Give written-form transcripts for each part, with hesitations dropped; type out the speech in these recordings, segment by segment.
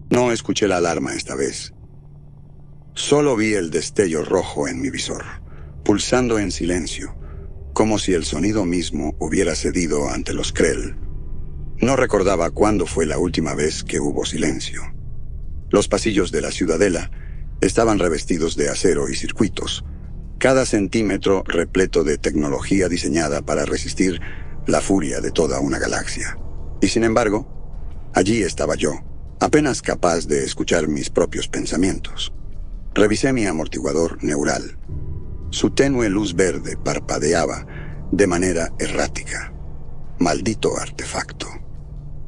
No escuché la alarma esta vez. Solo vi el destello rojo en mi visor, pulsando en silencio, como si el sonido mismo hubiera cedido ante los Krell. No recordaba cuándo fue la última vez que hubo silencio. Los pasillos de la ciudadela estaban revestidos de acero y circuitos, cada centímetro repleto de tecnología diseñada para resistir la furia de toda una galaxia. Y sin embargo, allí estaba yo, apenas capaz de escuchar mis propios pensamientos. Revisé mi amortiguador neural. Su tenue luz verde parpadeaba de manera errática. Maldito artefacto.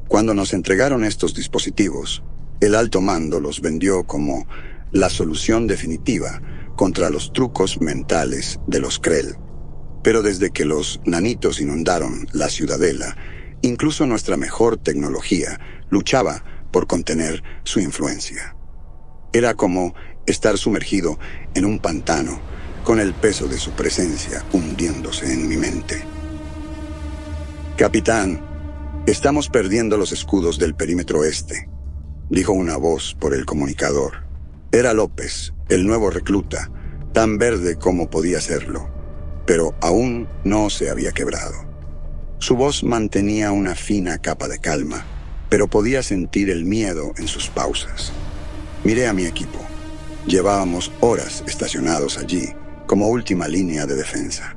Cuando nos entregaron estos dispositivos, el alto mando los vendió como la solución definitiva contra los trucos mentales de los Krell. Pero desde que los nanitos inundaron la ciudadela, incluso nuestra mejor tecnología luchaba por contener su influencia. Era como estar sumergido en un pantano, con el peso de su presencia hundiéndose en mi mente. Capitán, estamos perdiendo los escudos del perímetro este, dijo una voz por el comunicador. Era López, el nuevo recluta, tan verde como podía serlo, pero aún no se había quebrado. Su voz mantenía una fina capa de calma, pero podía sentir el miedo en sus pausas. Miré a mi equipo. Llevábamos horas estacionados allí, como última línea de defensa.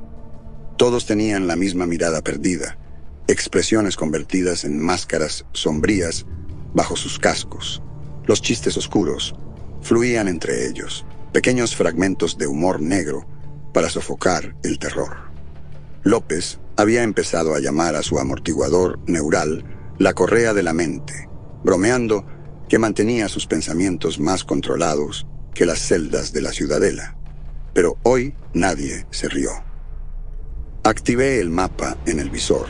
Todos tenían la misma mirada perdida, expresiones convertidas en máscaras sombrías bajo sus cascos. Los chistes oscuros fluían entre ellos, pequeños fragmentos de humor negro para sofocar el terror. López había empezado a llamar a su amortiguador neural la correa de la mente, bromeando que mantenía sus pensamientos más controlados que las celdas de la ciudadela. Pero hoy nadie se rió. Activé el mapa en el visor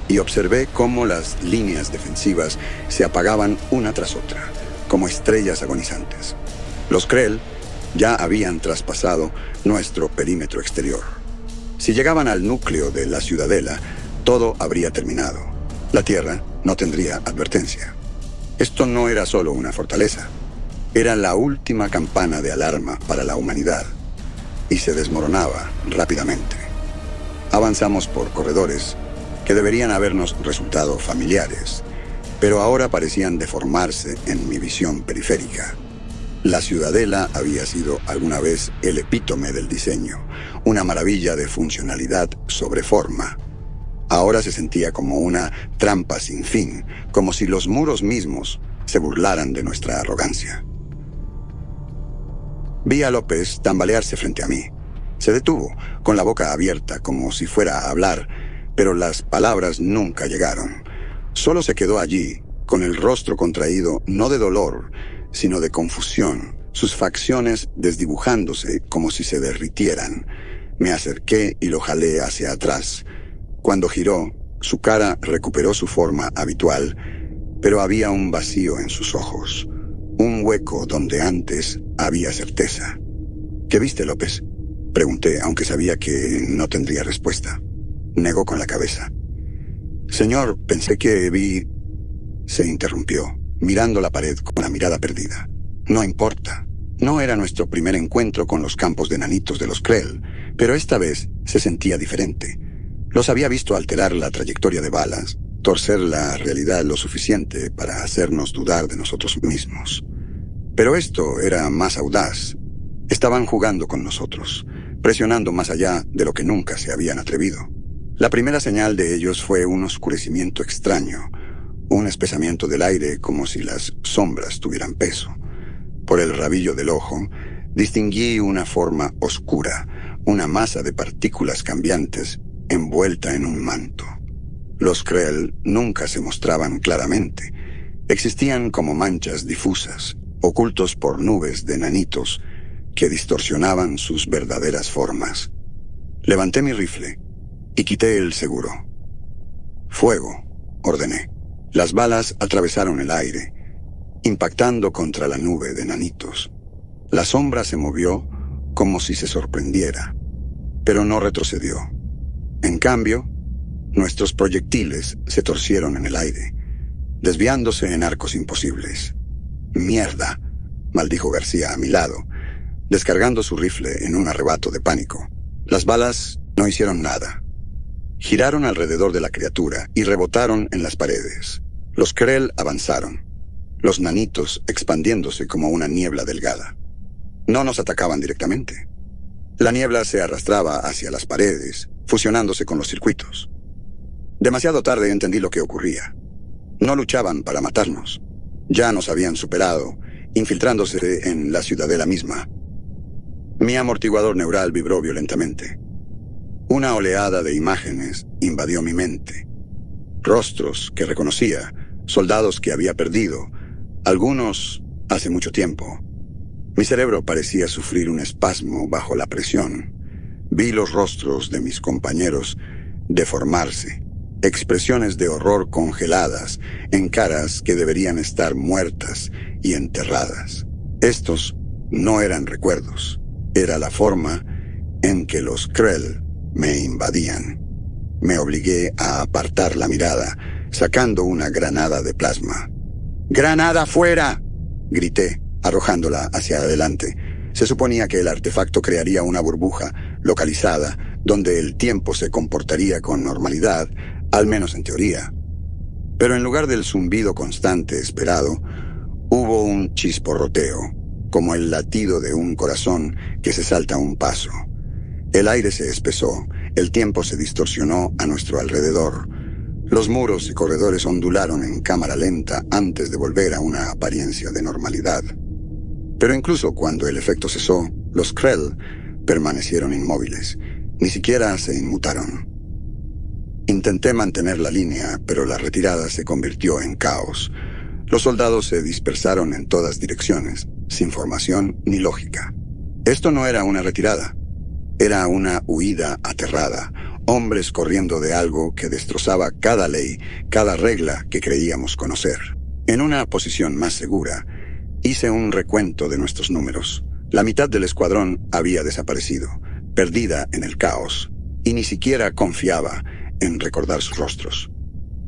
y observé cómo las líneas defensivas se apagaban una tras otra, como estrellas agonizantes. Los Krell ya habían traspasado nuestro perímetro exterior. Si llegaban al núcleo de la ciudadela, todo habría terminado. La Tierra no tendría advertencia. Esto no era solo una fortaleza. Era la última campana de alarma para la humanidad. Y se desmoronaba rápidamente. Avanzamos por corredores que deberían habernos resultado familiares, pero ahora parecían deformarse en mi visión periférica. La ciudadela había sido alguna vez el epítome del diseño, una maravilla de funcionalidad sobre forma. Ahora se sentía como una trampa sin fin, como si los muros mismos se burlaran de nuestra arrogancia. Vi a López tambalearse frente a mí. Se detuvo, con la boca abierta, como si fuera a hablar, pero las palabras nunca llegaron. Solo se quedó allí, con el rostro contraído, no de dolor, sino de confusión, sus facciones desdibujándose como si se derritieran. Me acerqué y lo jalé hacia atrás. Cuando giró, su cara recuperó su forma habitual, pero había un vacío en sus ojos, un hueco donde antes había certeza. ¿Qué viste, López?, pregunté, aunque sabía que no tendría respuesta. Negó con la cabeza. Señor, pensé que vi... Se interrumpió, mirando la pared con la mirada perdida. No importa. No era nuestro primer encuentro con los campos de nanitos de los Krell, pero esta vez se sentía diferente. Los había visto alterar la trayectoria de balas, torcer la realidad lo suficiente para hacernos dudar de nosotros mismos. Pero esto era más audaz. Estaban jugando con nosotros, presionando más allá de lo que nunca se habían atrevido. La primera señal de ellos fue un oscurecimiento extraño, un espesamiento del aire como si las sombras tuvieran peso. Por el rabillo del ojo, distinguí una forma oscura, una masa de partículas cambiantes envuelta en un manto. Los Krell nunca se mostraban claramente. Existían como manchas difusas, ocultos por nubes de nanitos que distorsionaban sus verdaderas formas. Levanté mi rifle y quité el seguro. «Fuego», ordené. Las balas atravesaron el aire, impactando contra la nube de nanitos. La sombra se movió como si se sorprendiera, pero no retrocedió. En cambio, nuestros proyectiles se torcieron en el aire, desviándose en arcos imposibles. «Mierda», maldijo García a mi lado, descargando su rifle en un arrebato de pánico. Las balas no hicieron nada. Giraron alrededor de la criatura y rebotaron en las paredes. Los Krell avanzaron, los nanitos expandiéndose como una niebla delgada. No nos atacaban directamente. La niebla se arrastraba hacia las paredes, fusionándose con los circuitos. Demasiado tarde entendí lo que ocurría. No luchaban para matarnos. Ya nos habían superado, infiltrándose en la ciudadela misma. Mi amortiguador neural vibró violentamente. Una oleada de imágenes invadió mi mente. Rostros que reconocía, soldados que había perdido, algunos hace mucho tiempo. Mi cerebro parecía sufrir un espasmo bajo la presión. Vi los rostros de mis compañeros deformarse, expresiones de horror congeladas en caras que deberían estar muertas y enterradas. Estos no eran recuerdos, era la forma en que los Krell me invadían. Me obligué a apartar la mirada, sacando una granada de plasma. ¡Granada fuera!, grité, arrojándola hacia adelante. Se suponía que el artefacto crearía una burbuja localizada donde el tiempo se comportaría con normalidad, al menos en teoría. Pero en lugar del zumbido constante esperado, hubo un chisporroteo, como el latido de un corazón que se salta un paso. El aire se espesó, el tiempo se distorsionó a nuestro alrededor. Los muros y corredores ondularon en cámara lenta antes de volver a una apariencia de normalidad. Pero incluso cuando el efecto cesó, los Krell permanecieron inmóviles, ni siquiera se inmutaron. Intenté mantener la línea, pero la retirada se convirtió en caos. Los soldados se dispersaron en todas direcciones, sin formación ni lógica. Esto no era una retirada, era una huida aterrada, hombres corriendo de algo que destrozaba cada ley, cada regla que creíamos conocer. En una posición más segura, hice un recuento de nuestros números. La mitad del escuadrón había desaparecido, perdida en el caos, y ni siquiera confiaba en recordar sus rostros.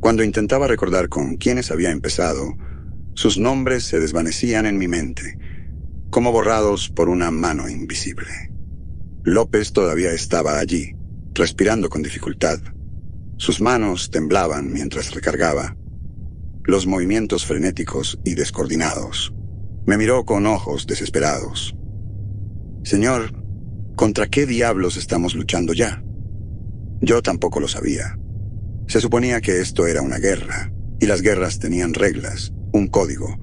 Cuando intentaba recordar con quiénes había empezado, sus nombres se desvanecían en mi mente, como borrados por una mano invisible. López todavía estaba allí, respirando con dificultad. Sus manos temblaban mientras recargaba, los movimientos frenéticos y descoordinados. Me miró con ojos desesperados. «Señor, ¿contra qué diablos estamos luchando ya?» Yo tampoco lo sabía. Se suponía que esto era una guerra, y las guerras tenían reglas, un código,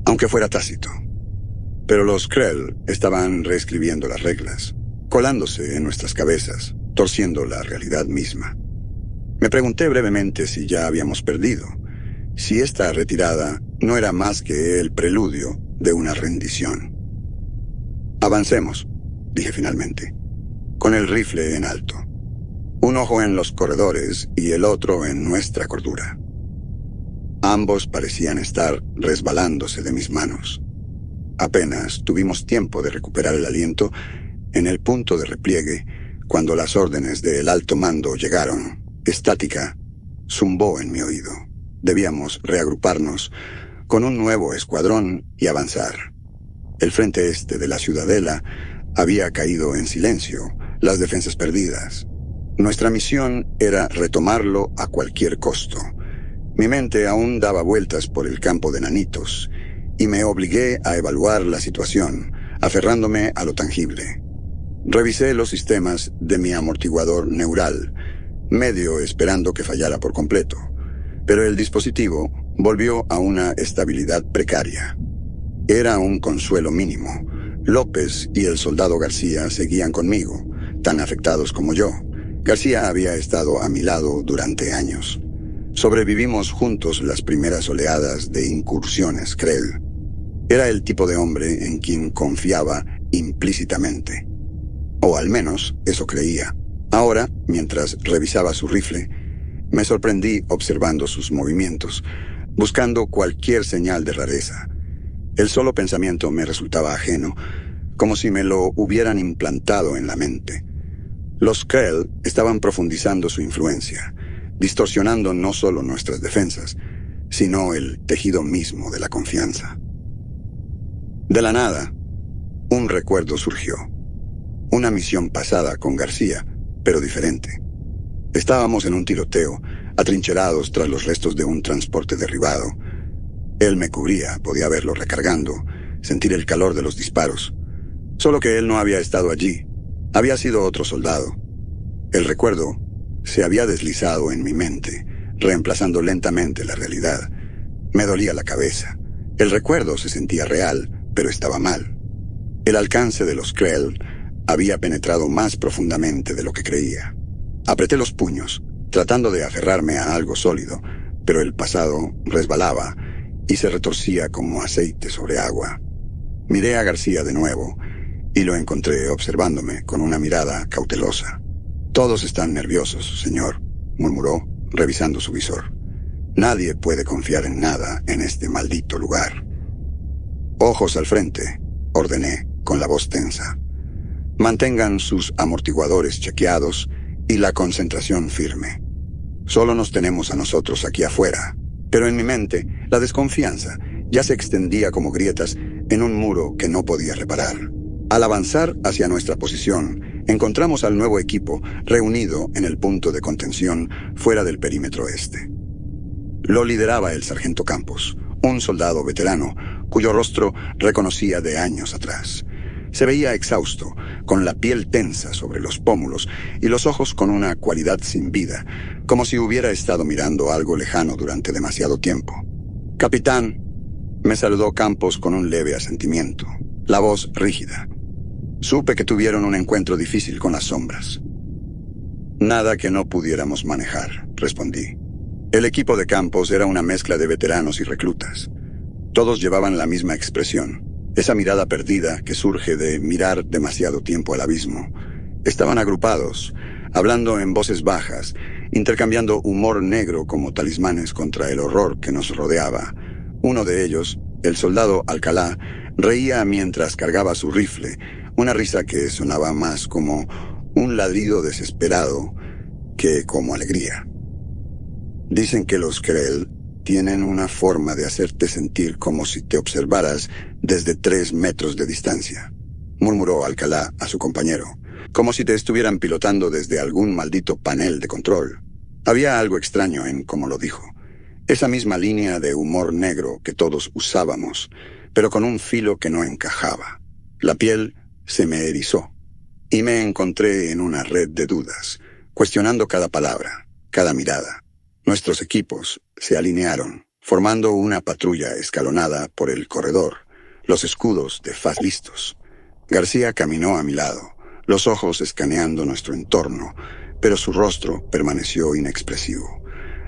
aunque fuera tácito. Pero los Krell estaban reescribiendo las reglas, colándose en nuestras cabezas, torciendo la realidad misma. Me pregunté brevemente si ya habíamos perdido, si esta retirada no era más que el preludio de una rendición. «Avancemos», dije finalmente, con el rifle en alto. Un ojo en los corredores y el otro en nuestra cordura. Ambos parecían estar resbalándose de mis manos. Apenas tuvimos tiempo de recuperar el aliento en el punto de repliegue cuando las órdenes del alto mando llegaron. Estática zumbó en mi oído. Debíamos reagruparnos con un nuevo escuadrón y avanzar. El frente este de la ciudadela había caído en silencio, las defensas perdidas. Nuestra misión era retomarlo a cualquier costo. Mi mente aún daba vueltas por el campo de nanitos, y me obligué a evaluar la situación, aferrándome a lo tangible. Revisé los sistemas de mi amortiguador neural, medio esperando que fallara por completo, pero el dispositivo volvió a una estabilidad precaria. Era un consuelo mínimo. López y el soldado García seguían conmigo, tan afectados como yo. García había estado a mi lado durante años. Sobrevivimos juntos las primeras oleadas de incursiones Krell. Era el tipo de hombre en quien confiaba implícitamente. O al menos eso creía. Ahora, mientras revisaba su rifle, me sorprendí observando sus movimientos, buscando cualquier señal de rareza. El solo pensamiento me resultaba ajeno, como si me lo hubieran implantado en la mente. Los Krell estaban profundizando su influencia, distorsionando no solo nuestras defensas, sino el tejido mismo de la confianza. De la nada, un recuerdo surgió. Una misión pasada con García, pero diferente. Estábamos en un tiroteo, atrincherados tras los restos de un transporte derribado. Él me cubría, podía verlo recargando, sentir el calor de los disparos. Solo que él no había estado allí. Había sido otro soldado. El recuerdo se había deslizado en mi mente, reemplazando lentamente la realidad. Me dolía la cabeza. El recuerdo se sentía real, pero estaba mal. El alcance de los Krell había penetrado más profundamente de lo que creía. Apreté los puños, tratando de aferrarme a algo sólido, pero el pasado resbalaba y se retorcía como aceite sobre agua. Miré a García de nuevo y lo encontré observándome con una mirada cautelosa. «Todos están nerviosos, señor», murmuró, revisando su visor. «Nadie puede confiar en nada en este maldito lugar». «Ojos al frente», ordené, con la voz tensa. «Mantengan sus amortiguadores chequeados y la concentración firme. Solo nos tenemos a nosotros aquí afuera». Pero en mi mente, la desconfianza ya se extendía como grietas en un muro que no podía reparar. Al avanzar hacia nuestra posición, encontramos al nuevo equipo reunido en el punto de contención fuera del perímetro este. Lo lideraba el sargento Campos, un soldado veterano cuyo rostro reconocía de años atrás. Se veía exhausto, con la piel tensa sobre los pómulos y los ojos con una cualidad sin vida, como si hubiera estado mirando algo lejano durante demasiado tiempo. «Capitán», me saludó Campos con un leve asentimiento, la voz rígida. «Supe que tuvieron un encuentro difícil con las sombras». «Nada que no pudiéramos manejar», respondí. El equipo de Campos era una mezcla de veteranos y reclutas. Todos llevaban la misma expresión, esa mirada perdida que surge de mirar demasiado tiempo al abismo. Estaban agrupados, hablando en voces bajas, intercambiando humor negro como talismanes contra el horror que nos rodeaba. Uno de ellos, el soldado Alcalá, reía mientras cargaba su rifle, una risa que sonaba más como un ladrido desesperado que como alegría. «Dicen que los Krell tienen una forma de hacerte sentir como si te observaras desde 3 metros de distancia», murmuró Alcalá a su compañero, «como si te estuvieran pilotando desde algún maldito panel de control». Había algo extraño en cómo lo dijo. Esa misma línea de humor negro que todos usábamos, pero con un filo que no encajaba. La piel se me erizó y me encontré en una red de dudas, cuestionando cada palabra, cada mirada. Nuestros equipos se alinearon, formando una patrulla escalonada por el corredor, los escudos de faz listos. García caminó a mi lado, los ojos escaneando nuestro entorno, pero su rostro permaneció inexpresivo.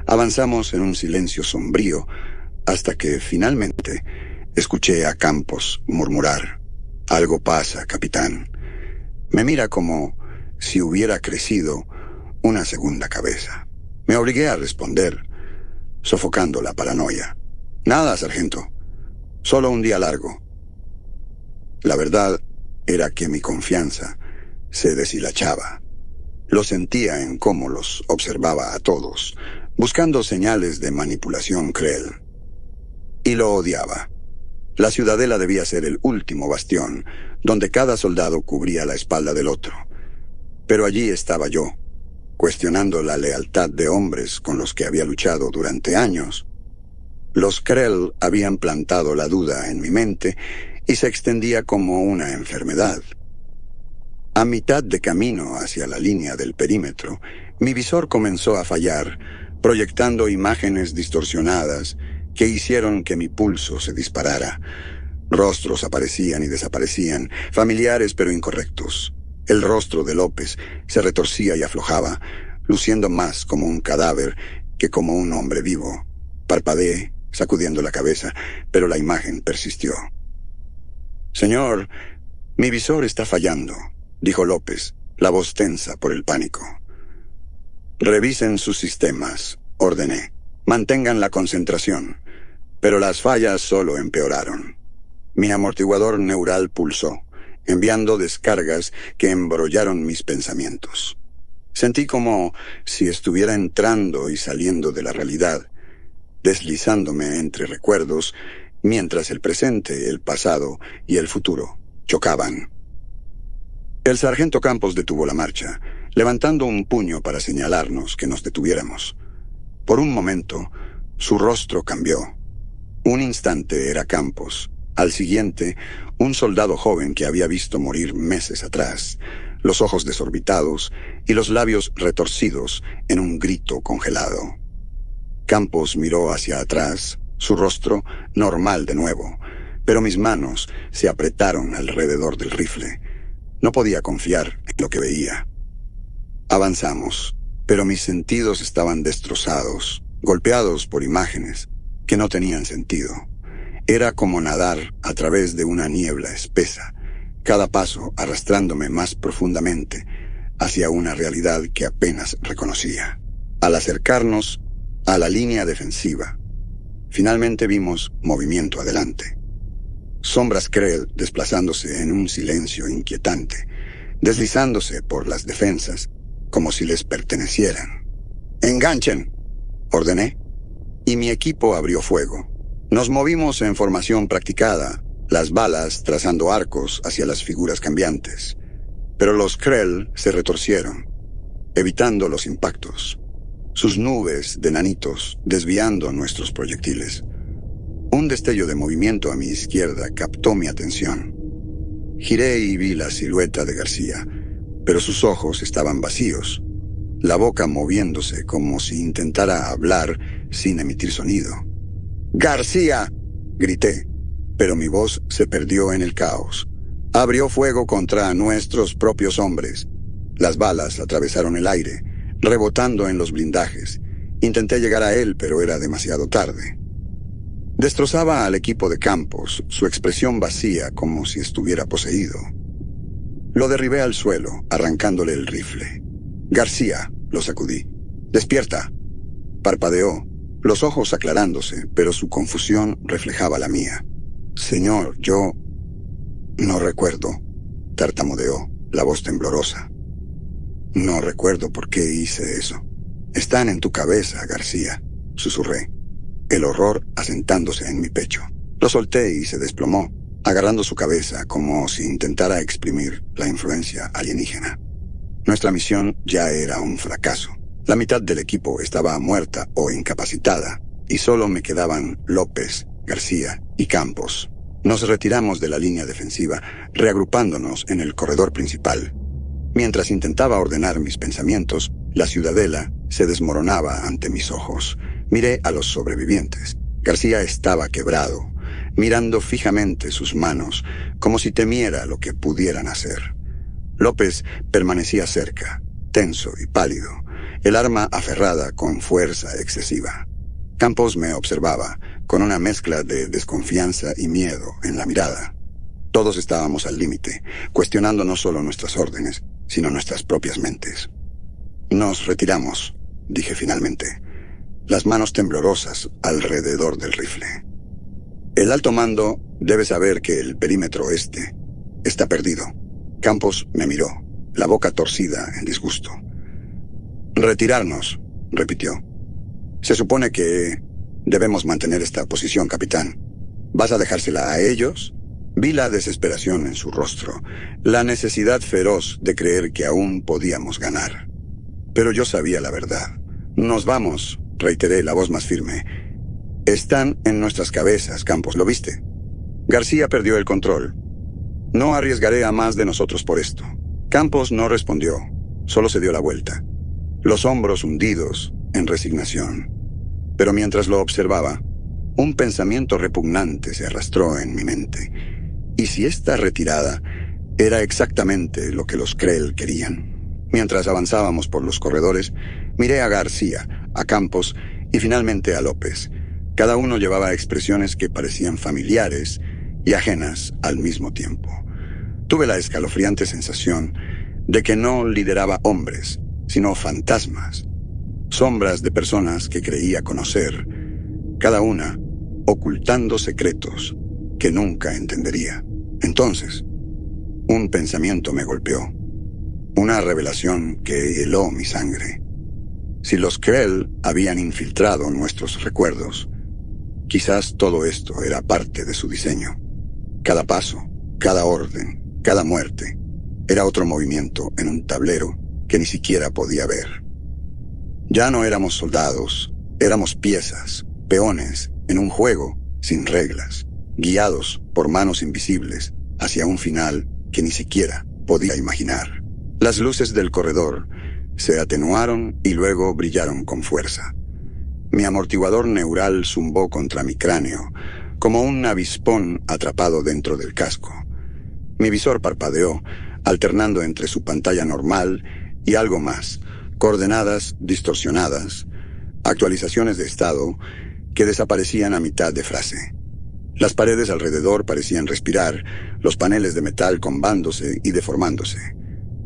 Avanzamos en un silencio sombrío hasta que finalmente escuché a Campos murmurar: «Algo pasa, capitán». Me mira como si hubiera crecido una segunda cabeza. Me obligué a responder, sofocando la paranoia. «Nada, sargento. Solo un día largo». La verdad era que mi confianza se deshilachaba. Lo sentía en cómo los observaba a todos, buscando señales de manipulación Krell. Y lo odiaba. La ciudadela debía ser el último bastión, donde cada soldado cubría la espalda del otro. Pero allí estaba yo, cuestionando la lealtad de hombres con los que había luchado durante años. Los Krell habían plantado la duda en mi mente y se extendía como una enfermedad. A mitad de camino hacia la línea del perímetro, mi visor comenzó a fallar, proyectando imágenes distorsionadas que hicieron que mi pulso se disparara. Rostros aparecían y desaparecían, familiares pero incorrectos. El rostro de López se retorcía y aflojaba, luciendo más como un cadáver que como un hombre vivo. Parpadeé, sacudiendo la cabeza, pero la imagen persistió. «Señor, mi visor está fallando», dijo López, la voz tensa por el pánico. «Revisen sus sistemas», ordené. «Mantengan la concentración. Pero las fallas solo empeoraron. Mi amortiguador neural pulsó, enviando descargas que embrollaron mis pensamientos. Sentí como si estuviera entrando y saliendo de la realidad, deslizándome entre recuerdos, mientras el presente, el pasado y el futuro chocaban. El sargento Campos detuvo la marcha, levantando un puño para señalarnos que nos detuviéramos. Por un momento, su rostro cambió. Un instante era Campos. Al siguiente, un soldado joven que había visto morir meses atrás, los ojos desorbitados y los labios retorcidos en un grito congelado. Campos miró hacia atrás, su rostro normal de nuevo, pero mis manos se apretaron alrededor del rifle. No podía confiar en lo que veía. Avanzamos, pero mis sentidos estaban destrozados, golpeados por imágenes que no tenían sentido. Era como nadar a través de una niebla espesa, cada paso arrastrándome más profundamente hacia una realidad que apenas reconocía. Al acercarnos a la línea defensiva, finalmente vimos movimiento adelante. Sombras Krell desplazándose en un silencio inquietante, deslizándose por las defensas como si les pertenecieran. «¡Enganchen!», ordené, y mi equipo abrió fuego. Nos movimos en formación practicada, las balas trazando arcos hacia las figuras cambiantes. Pero los Krell se retorcieron, evitando los impactos, sus nubes de nanitos desviando nuestros proyectiles. Un destello de movimiento a mi izquierda captó mi atención. Giré y vi la silueta de García, pero sus ojos estaban vacíos, la boca moviéndose como si intentara hablar sin emitir sonido. «¡García!», grité, pero mi voz se perdió en el caos. Abrió fuego contra nuestros propios hombres. Las balas atravesaron el aire, rebotando en los blindajes. Intenté llegar a él, pero era demasiado tarde. Destrozaba al equipo de Campos, su expresión vacía como si estuviera poseído. Lo derribé al suelo, arrancándole el rifle. «García», lo sacudí. «¡Despierta!». Parpadeó, los ojos aclarándose, pero su confusión reflejaba la mía. «Señor, yo no recuerdo», tartamudeó, la voz temblorosa. «No recuerdo por qué hice eso». «Están en tu cabeza, García», susurré, el horror asentándose en mi pecho. Lo solté y se desplomó, agarrando su cabeza como si intentara exprimir la influencia alienígena. Nuestra misión ya era un fracaso. La mitad del equipo estaba muerta o incapacitada, y solo me quedaban López, García y Campos. Nos retiramos de la línea defensiva, reagrupándonos en el corredor principal. Mientras intentaba ordenar mis pensamientos, la ciudadela se desmoronaba ante mis ojos. Miré a los sobrevivientes. García estaba quebrado, mirando fijamente sus manos, como si temiera lo que pudieran hacer. López permanecía cerca, tenso y pálido, el arma aferrada con fuerza excesiva. Campos me observaba, con una mezcla de desconfianza y miedo en la mirada. Todos estábamos al límite, cuestionando no solo nuestras órdenes, sino nuestras propias mentes. «Nos retiramos», dije finalmente, las manos temblorosas alrededor del rifle. «El alto mando debe saber que el perímetro este está perdido». Campos me miró, la boca torcida en disgusto. «Retirarnos», repitió. «Se supone que debemos mantener esta posición, capitán. ¿Vas a dejársela a ellos?». Vi la desesperación en su rostro, la necesidad feroz de creer que aún podíamos ganar. Pero yo sabía la verdad. «Nos vamos», reiteré, la voz más firme. «Están en nuestras cabezas, Campos, ¿lo viste?». García perdió el control. «No arriesgaré a más de nosotros por esto». Campos no respondió, solo se dio la vuelta, los hombros hundidos en resignación. Pero mientras lo observaba, un pensamiento repugnante se arrastró en mi mente. ¿Y si esta retirada era exactamente lo que los Krell querían? Mientras avanzábamos por los corredores, miré a García, a Campos y finalmente a López. Cada uno llevaba expresiones que parecían familiares y ajenas al mismo tiempo. Tuve la escalofriante sensación de que no lideraba hombres, sino fantasmas, sombras de personas que creía conocer, cada una ocultando secretos que nunca entendería. Entonces, un pensamiento me golpeó, una revelación que heló mi sangre. Si los Krell habían infiltrado nuestros recuerdos, quizás todo esto era parte de su diseño. Cada paso, cada orden, cada muerte, era otro movimiento en un tablero que ni siquiera podía ver. Ya no éramos soldados, éramos piezas, peones, en un juego sin reglas, guiados por manos invisibles hacia un final que ni siquiera podía imaginar. Las luces del corredor se atenuaron y luego brillaron con fuerza. Mi amortiguador neural zumbó contra mi cráneo, como un avispón atrapado dentro del casco. Mi visor parpadeó, alternando entre su pantalla normal y algo más, coordenadas distorsionadas, actualizaciones de estado que desaparecían a mitad de frase. Las paredes alrededor parecían respirar, los paneles de metal combándose y deformándose.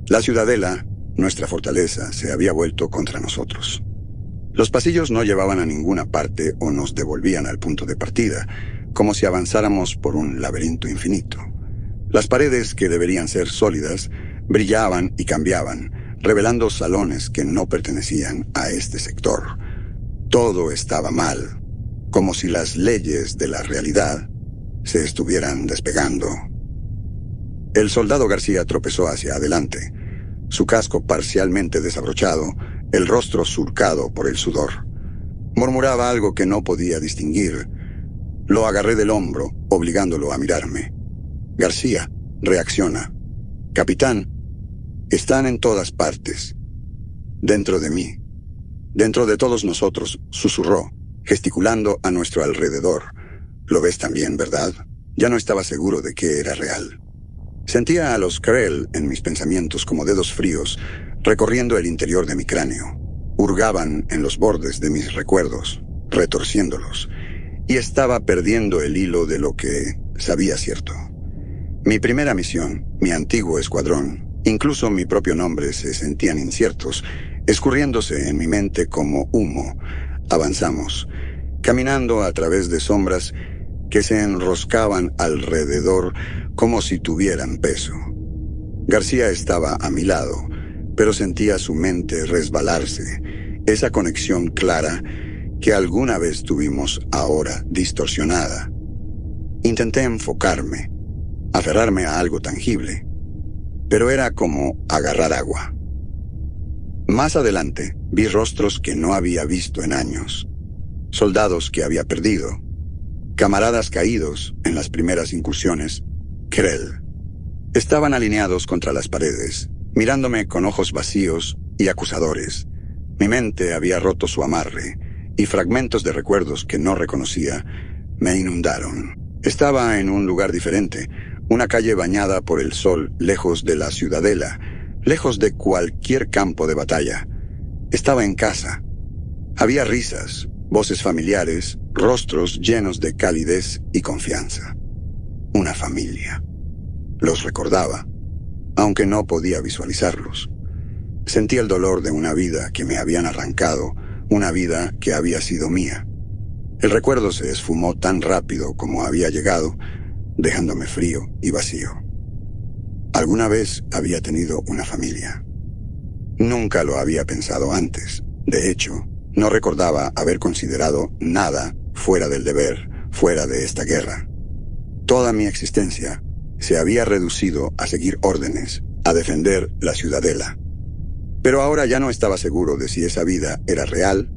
La ciudadela, nuestra fortaleza, se había vuelto contra nosotros. Los pasillos no llevaban a ninguna parte o nos devolvían al punto de partida, como si avanzáramos por un laberinto infinito. Las paredes, que deberían ser sólidas, brillaban y cambiaban, revelando salones que no pertenecían a este sector. Todo estaba mal, como si las leyes de la realidad se estuvieran despegando. El soldado García tropezó hacia adelante, su casco parcialmente desabrochado, el rostro surcado por el sudor. Murmuraba algo que no podía distinguir. Lo agarré del hombro, obligándolo a mirarme. García, reacciona. Capitán, están en todas partes. Dentro de mí. Dentro de todos nosotros, susurró, gesticulando a nuestro alrededor. Lo ves también, ¿verdad? Ya no estaba seguro de que era real. Sentía a los Krell en mis pensamientos como dedos fríos, recorriendo el interior de mi cráneo. Hurgaban en los bordes de mis recuerdos, retorciéndolos, y estaba perdiendo el hilo de lo que sabía cierto. Mi primera misión, mi antiguo escuadrón, incluso mi propio nombre se sentían inciertos, escurriéndose en mi mente como humo. Avanzamos, caminando a través de sombras que se enroscaban alrededor como si tuvieran peso. García estaba a mi lado, pero sentía su mente resbalarse, esa conexión clara que alguna vez tuvimos ahora distorsionada. Intenté enfocarme, aferrarme a algo tangible, pero era como agarrar agua. Más adelante vi rostros que no había visto en años, soldados que había perdido, camaradas caídos en las primeras incursiones, Krell. Estaban alineados contra las paredes, mirándome con ojos vacíos y acusadores. Mi mente había roto su amarre, y fragmentos de recuerdos que no reconocía me inundaron. Estaba en un lugar diferente, una calle bañada por el sol, lejos de la ciudadela, lejos de cualquier campo de batalla. Estaba en casa. Había risas, voces familiares, rostros llenos de calidez y confianza. Una familia. Los recordaba, aunque no podía visualizarlos. Sentí el dolor de una vida que me habían arrancado, una vida que había sido mía. El recuerdo se esfumó tan rápido como había llegado, dejándome frío y vacío. Alguna vez había tenido una familia. Nunca lo había pensado antes. De hecho, no recordaba haber considerado nada fuera del deber, fuera de esta guerra. Toda mi existencia se había reducido a seguir órdenes, a defender la ciudadela. Pero ahora ya no estaba seguro de si esa vida era real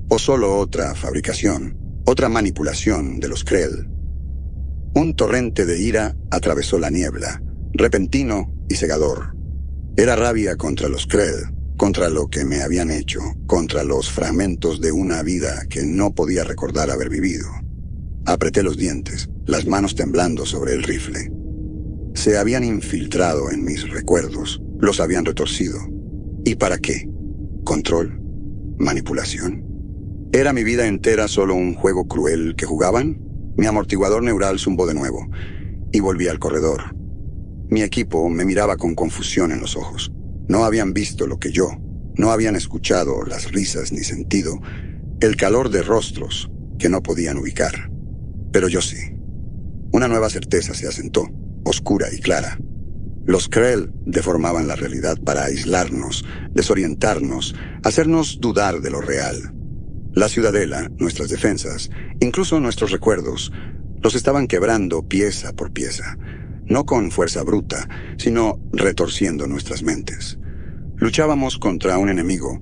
o solo otra fabricación, otra manipulación de los Krell. Un torrente de ira atravesó la niebla, repentino y cegador. Era rabia contra los Krell, contra lo que me habían hecho, contra los fragmentos de una vida que no podía recordar haber vivido. Apreté los dientes, las manos temblando sobre el rifle. Se habían infiltrado en mis recuerdos, los habían retorcido. ¿Y para qué? ¿Control? ¿Manipulación? ¿Era mi vida entera solo un juego cruel que jugaban? Mi amortiguador neural zumbó de nuevo, y volví al corredor. Mi equipo me miraba con confusión en los ojos. No habían visto lo que yo, no habían escuchado las risas ni sentido el calor de rostros que no podían ubicar. Pero yo sí. Una nueva certeza se asentó, oscura y clara. Los Krell deformaban la realidad para aislarnos, desorientarnos, hacernos dudar de lo real. La ciudadela, nuestras defensas, incluso nuestros recuerdos, los estaban quebrando pieza por pieza, no con fuerza bruta, sino retorciendo nuestras mentes. Luchábamos contra un enemigo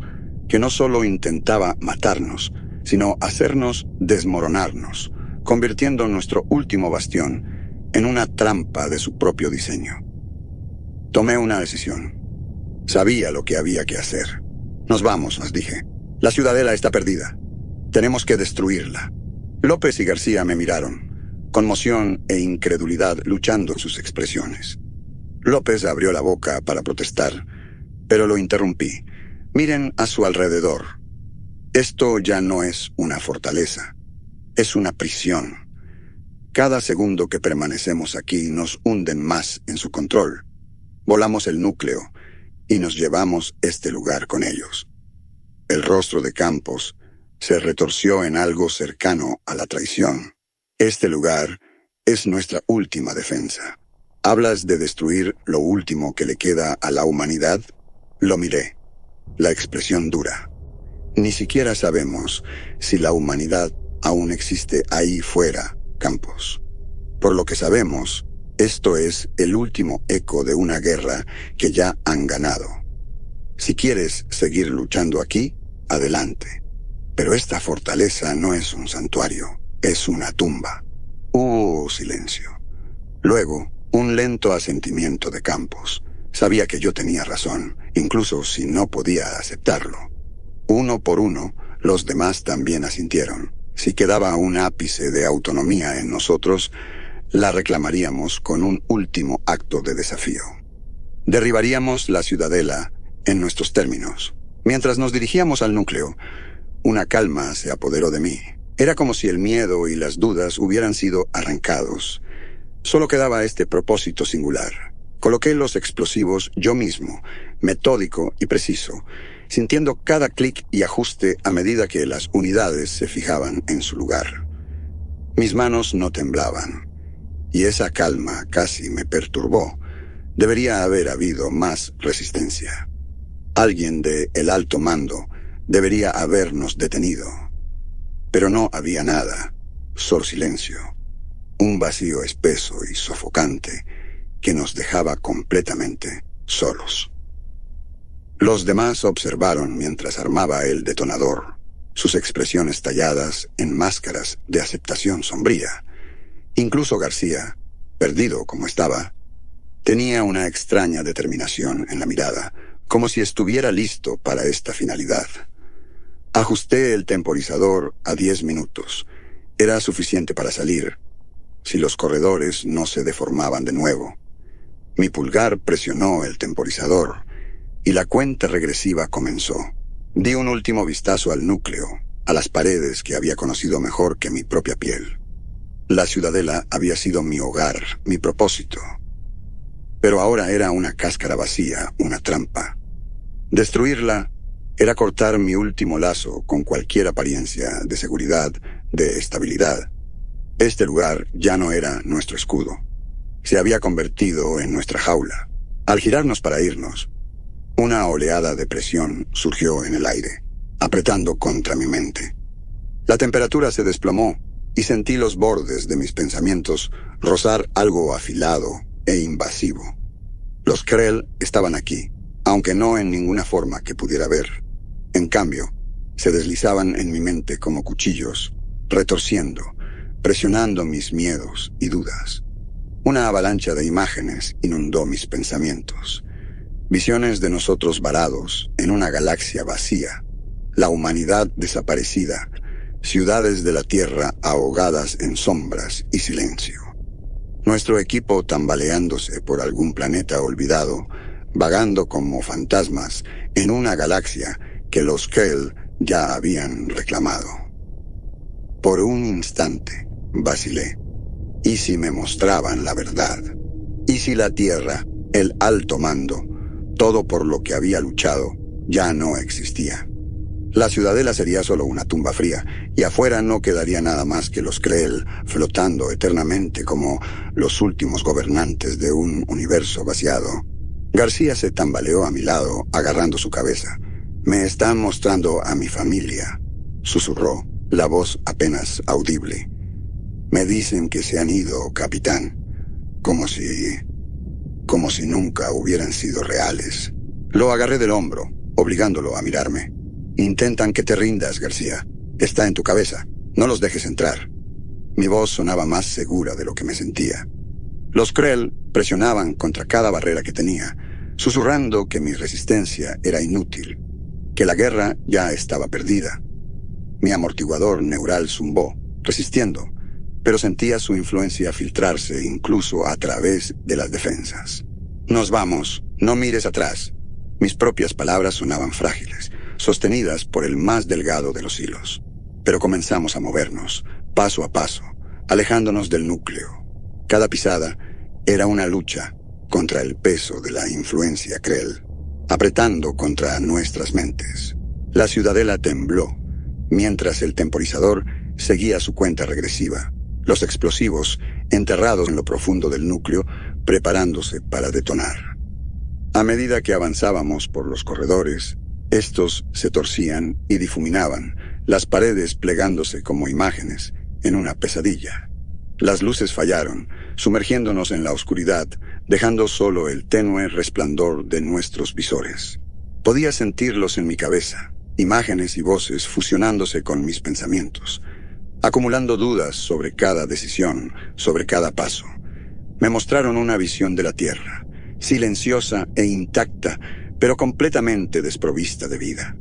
que no solo intentaba matarnos, sino hacernos desmoronarnos, convirtiendo nuestro último bastión en una trampa de su propio diseño. Tomé una decisión. Sabía lo que había que hacer. Nos vamos, les dije. La ciudadela está perdida. Tenemos que destruirla. López y García me miraron, conmoción e incredulidad luchando en sus expresiones. López abrió la boca para protestar, pero lo interrumpí. Miren a su alrededor. Esto ya no es una fortaleza. Es una prisión. Cada segundo que permanecemos aquí nos hunden más en su control. Volamos el núcleo y nos llevamos este lugar con ellos. El rostro de Campos se retorció en algo cercano a la traición. Este lugar es nuestra última defensa. ¿Hablas de destruir lo último que le queda a la humanidad? Lo miré. La expresión dura. Ni siquiera sabemos si la humanidad aún existe ahí fuera, Campos. Por lo que sabemos, esto es el último eco de una guerra que ya han ganado. Si quieres seguir luchando aquí, adelante. Pero esta fortaleza no es un santuario, es una tumba. Hubo silencio. Luego, un lento asentimiento de Campos. Sabía que yo tenía razón, incluso si no podía aceptarlo. Uno por uno, los demás también asintieron. Si quedaba un ápice de autonomía en nosotros, la reclamaríamos con un último acto de desafío. Derribaríamos la ciudadela en nuestros términos. Mientras nos dirigíamos al núcleo, una calma se apoderó de mí. Era como si el miedo y las dudas hubieran sido arrancados. Solo quedaba este propósito singular. Coloqué los explosivos yo mismo, metódico y preciso, sintiendo cada clic y ajuste a medida que las unidades se fijaban en su lugar. Mis manos no temblaban, y esa calma casi me perturbó. Debería haber habido más resistencia. Alguien de el alto mando debería habernos detenido. Pero no había nada, solo silencio. Un vacío espeso y sofocante que nos dejaba completamente solos. Los demás observaron mientras armaba el detonador, sus expresiones talladas en máscaras de aceptación sombría. Incluso García, perdido como estaba, tenía una extraña determinación en la mirada, como si estuviera listo para esta finalidad. Ajusté el temporizador a 10 minutos. Era suficiente para salir, si los corredores no se deformaban de nuevo. Mi pulgar presionó el temporizador, y la cuenta regresiva comenzó. Di un último vistazo al núcleo, a las paredes que había conocido mejor que mi propia piel. La ciudadela había sido mi hogar, mi propósito. Pero ahora era una cáscara vacía, una trampa. Destruirla era cortar mi último lazo con cualquier apariencia de seguridad, de estabilidad. Este lugar ya no era nuestro escudo. Se había convertido en nuestra jaula. Al girarnos para irnos, una oleada de presión surgió en el aire, apretando contra mi mente. La temperatura se desplomó y sentí los bordes de mis pensamientos rozar algo afilado e invasivo. Los Krell estaban aquí, aunque no en ninguna forma que pudiera ver. En cambio, se deslizaban en mi mente como cuchillos, retorciendo, presionando mis miedos y dudas. Una avalancha de imágenes inundó mis pensamientos. Visiones de nosotros varados en una galaxia vacía, la humanidad desaparecida, ciudades de la Tierra ahogadas en sombras y silencio. Nuestro equipo tambaleándose por algún planeta olvidado, vagando como fantasmas en una galaxia que los Krell ya habían reclamado. Por un instante, vacilé. ¿Y si me mostraban la verdad? ¿Y si la Tierra, el alto mando, todo por lo que había luchado, ya no existía? La ciudadela sería solo una tumba fría, y afuera no quedaría nada más que los Krell flotando eternamente como los últimos gobernantes de un universo vaciado. García se tambaleó a mi lado, agarrando su cabeza. «Me están mostrando a mi familia», susurró, la voz apenas audible. «Me dicen que se han ido, capitán, como si nunca hubieran sido reales». Lo agarré del hombro, obligándolo a mirarme. «Intentan que te rindas, García. Está en tu cabeza. No los dejes entrar». Mi voz sonaba más segura de lo que me sentía. Los Krell presionaban contra cada barrera que tenía, susurrando que mi resistencia era inútil, que la guerra ya estaba perdida. Mi amortiguador neural zumbó, resistiendo, pero sentía su influencia filtrarse incluso a través de las defensas. «Nos vamos. No mires atrás». Mis propias palabras sonaban frágiles, sostenidas por el más delgado de los hilos. Pero comenzamos a movernos, paso a paso, alejándonos del núcleo. Cada pisada era una lucha contra el peso de la influencia Krell, apretando contra nuestras mentes. La ciudadela tembló, mientras el temporizador seguía su cuenta regresiva, los explosivos enterrados en lo profundo del núcleo, preparándose para detonar. A medida que avanzábamos por los corredores, estos se torcían y difuminaban, las paredes plegándose como imágenes en una pesadilla. Las luces fallaron, sumergiéndonos en la oscuridad, dejando solo el tenue resplandor de nuestros visores. Podía sentirlos en mi cabeza, imágenes y voces fusionándose con mis pensamientos, acumulando dudas sobre cada decisión, sobre cada paso. Me mostraron una visión de la Tierra, silenciosa e intacta, pero completamente desprovista de vida.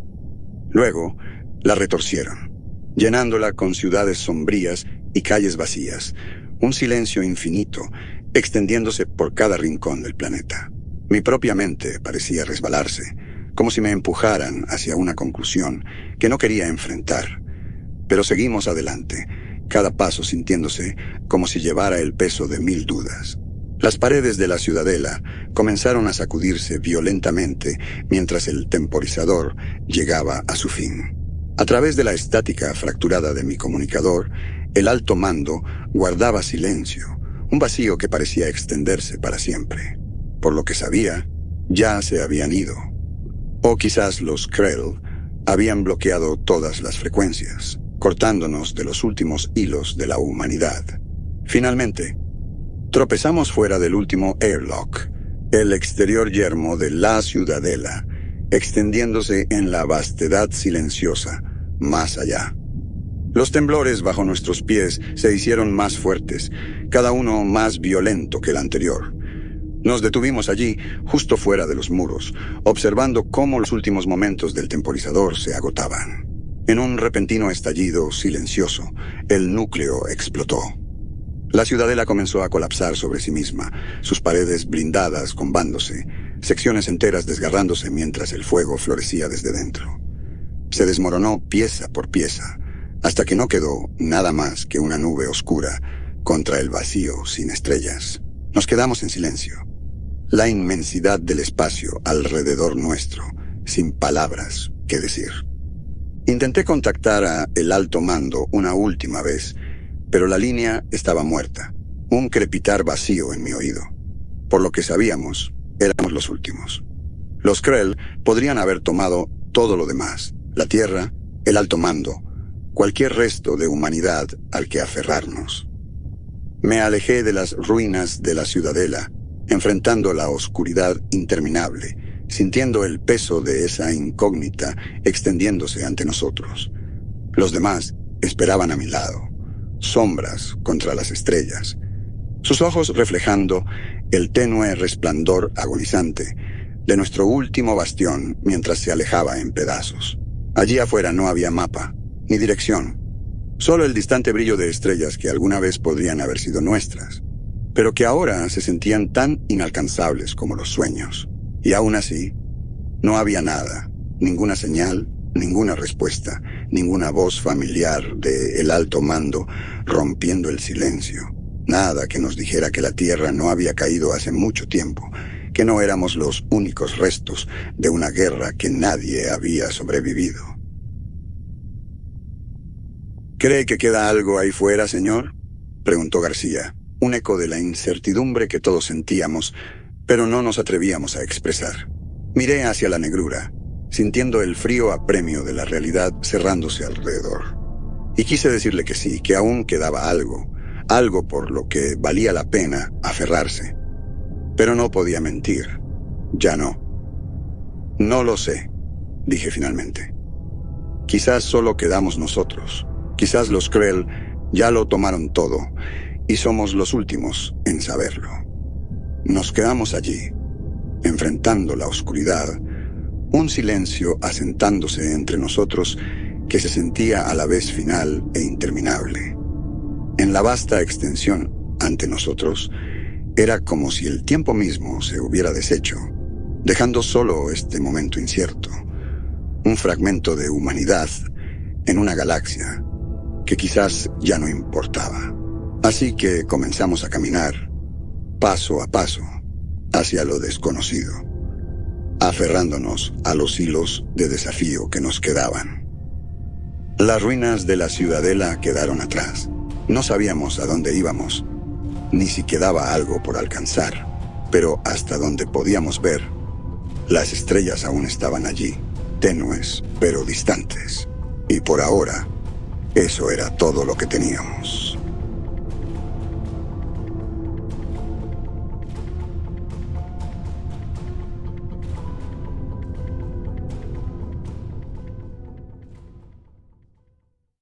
Luego, la retorcieron, llenándola con ciudades sombrías y calles vacías, un silencio infinito, extendiéndose por cada rincón del planeta. Mi propia mente parecía resbalarse, como si me empujaran hacia una conclusión que no quería enfrentar. Pero seguimos adelante, cada paso sintiéndose como si llevara el peso de 1000 dudas. Las paredes de la ciudadela comenzaron a sacudirse violentamente mientras el temporizador llegaba a su fin. A través de la estática fracturada de mi comunicador, el alto mando guardaba silencio, un vacío que parecía extenderse para siempre. Por lo que sabía, ya se habían ido. O quizás los Krell habían bloqueado todas las frecuencias, cortándonos de los últimos hilos de la humanidad. Finalmente, tropezamos fuera del último airlock, el exterior yermo de la ciudadela, extendiéndose en la vastedad silenciosa, más allá. Los temblores bajo nuestros pies se hicieron más fuertes, cada uno más violento que el anterior. Nos detuvimos allí, justo fuera de los muros, observando cómo los últimos momentos del temporizador se agotaban. En un repentino estallido silencioso, el núcleo explotó. La ciudadela comenzó a colapsar sobre sí misma, sus paredes blindadas combándose, secciones enteras desgarrándose mientras el fuego florecía desde dentro. Se desmoronó pieza por pieza, hasta que no quedó nada más que una nube oscura contra el vacío sin estrellas. Nos quedamos en silencio. La inmensidad del espacio alrededor nuestro, sin palabras que decir. Intenté contactar a el alto mando una última vez, pero la línea estaba muerta, un crepitar vacío en mi oído. Por lo que sabíamos, éramos los últimos. Los Krell podrían haber tomado todo lo demás, la Tierra, el alto mando, cualquier resto de humanidad al que aferrarnos. Me alejé de las ruinas de la ciudadela, enfrentando la oscuridad interminable, sintiendo el peso de esa incógnita extendiéndose ante nosotros. Los demás esperaban a mi lado, sombras contra las estrellas, sus ojos reflejando el tenue resplandor agonizante de nuestro último bastión mientras se alejaba en pedazos. Allí afuera no había mapa, ni dirección, solo el distante brillo de estrellas que alguna vez podrían haber sido nuestras, pero que ahora se sentían tan inalcanzables como los sueños. Y aún así, no había nada, ninguna señal, ninguna respuesta, ninguna voz familiar de el alto mando rompiendo el silencio. Nada que nos dijera que la Tierra no había caído hace mucho tiempo, que no éramos los únicos restos de una guerra que nadie había sobrevivido. ¿Cree que queda algo ahí fuera, señor?, preguntó García, un eco de la incertidumbre que todos sentíamos, pero no nos atrevíamos a expresar. Miré hacia la negrura, sintiendo el frío apremio de la realidad cerrándose alrededor. Y quise decirle que sí, que aún quedaba algo, algo por lo que valía la pena aferrarse. Pero no podía mentir. Ya no. No lo sé, dije finalmente. Quizás solo quedamos nosotros. Quizás los Krell ya lo tomaron todo, y somos los últimos en saberlo. Nos quedamos allí, enfrentando la oscuridad, un silencio asentándose entre nosotros que se sentía a la vez final e interminable. En la vasta extensión ante nosotros, era como si el tiempo mismo se hubiera deshecho, dejando solo este momento incierto, un fragmento de humanidad en una galaxia que quizás ya no importaba. Así que comenzamos a caminar, paso a paso, hacia lo desconocido, aferrándonos a los hilos de desafío que nos quedaban. Las ruinas de la ciudadela quedaron atrás. No sabíamos a dónde íbamos, ni si quedaba algo por alcanzar, pero hasta donde podíamos ver, las estrellas aún estaban allí, tenues pero distantes. Y por ahora, eso era todo lo que teníamos.